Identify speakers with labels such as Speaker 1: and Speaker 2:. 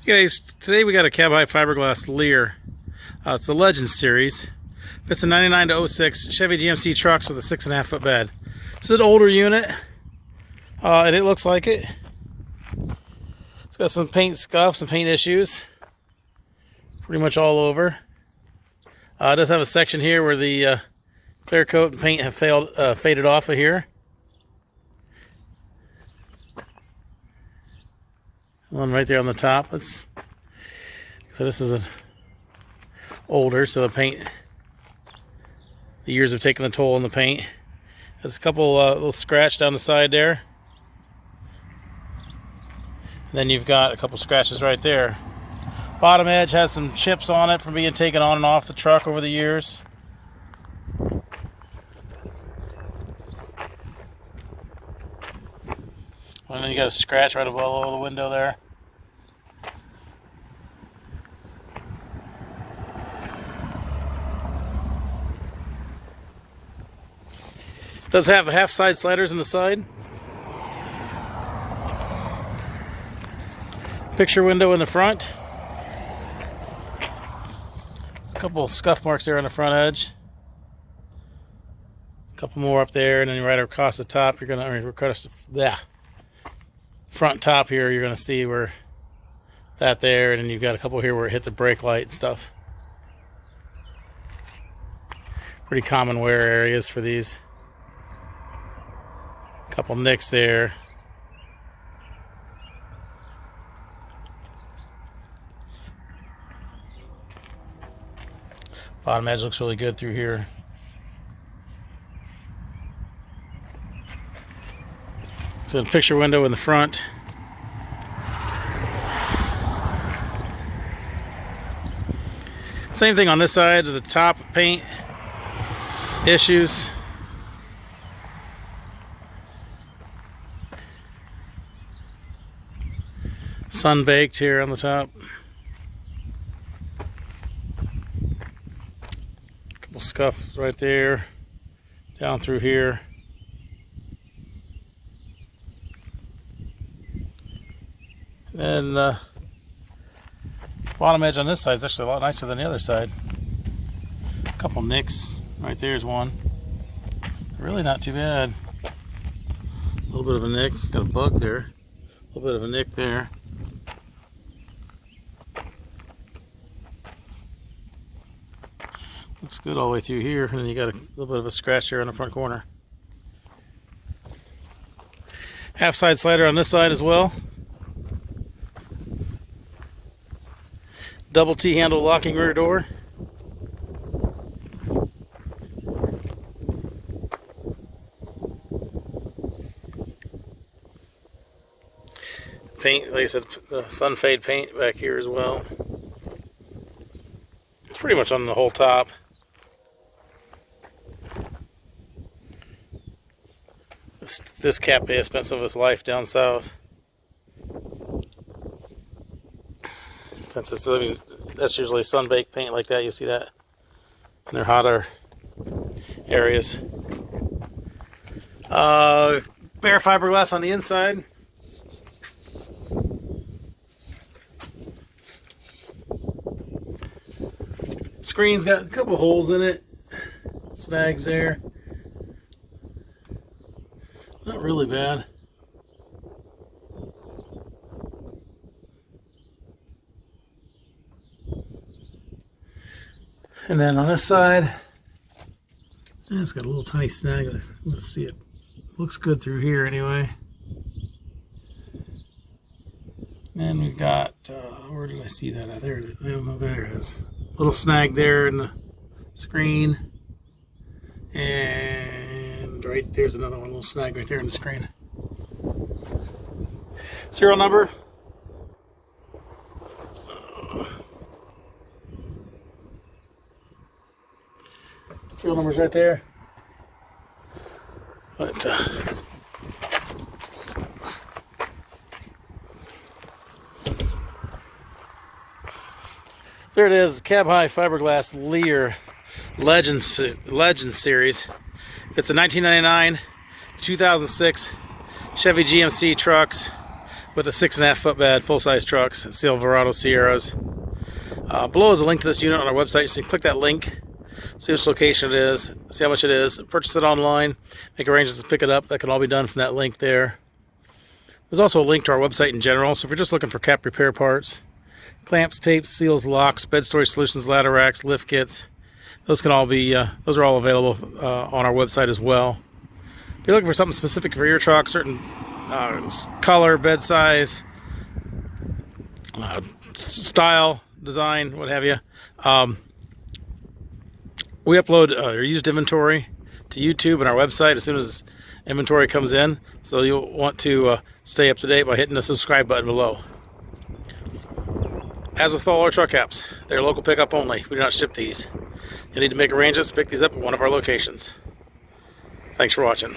Speaker 1: Guys, today we got a cab high fiberglass LEER. It's the Legend Series. It's a 99 to 06 Chevy GMC trucks with a 6.5 foot bed. It's an older unit, and it looks like it. It's got some paint scuffs and paint issues, pretty much all over. It does have a section here where the clear coat and paint have faded off of here. One right there on the top. So this is older, so the paint, the years have taken the toll on the paint. There's a couple little scratch down the side there. And then you've got a couple scratches right there. Bottom edge has some chips on it from being taken on and off the truck over the years. And then you got a scratch right below the window there. Does have the half side sliders in the side. Picture window in the front. There's a couple of scuff marks there on the front edge. A couple more up there, and then right across the top, you're gonna across the front top here, you're gonna see where that there, and then you've got a couple here where it hit the brake light and stuff. Pretty common wear areas for these. A couple nicks there. Bottom edge looks really good through here. So the picture window in the front. Same thing on this side of the top paint issues. Sun baked here on the top. Couple scuffs right there, down through here. And bottom edge on this side is actually a lot nicer than the other side. A couple nicks right there is one. Really not too bad. A little bit of a nick, got a bug there. A little bit of a nick there. Looks good all the way through here, and then you got a little bit of a scratch here on the front corner. Half side slider on this side as well. Double T-handle locking rear door. Paint, like I said, the sun fade paint back here as well. It's pretty much on the whole top. This cat may have spent some of his life down south. Since it's, I mean, that's usually sun-baked paint like that. You see that in their hotter areas. Bare fiberglass on the inside. Screen's got a couple holes in it. Snags there. Not really bad. And then on this side, it's got a little tiny snag. Let's see, it looks good through here anyway. And we've got, where did I see that at? There it is. I don't know, there it is. Little snag there in the screen. And right there's another one, little snag right there in the screen. Serial number. Serial number's right there. But there it is, cab high fiberglass LEER Legend Series. It's a 1999 2006 Chevy GMC trucks with a 6.5 foot bed, full-size trucks, Silverado Sierras. Below is a link to this unit on our website, so you can click that link, see which location it is, see how much it is, purchase it online, make arrangements to pick it up. That can all be done from that link there. There's also a link to our website in general, so if you're just looking for cab repair parts, clamps, tapes, seals, locks, bed storage solutions, ladder racks, lift kits, those can all be those are all available on our website as well. If you're looking for something specific for your truck, certain color, bed size, style, design, what have you, we upload our used inventory to YouTube and our website as soon as inventory comes in, so you'll want to stay up to date by hitting the subscribe button below. As with all our truck apps, they're local pickup only. We do not ship these. You'll need to make arrangements to pick these up at one of our locations. Thanks for watching.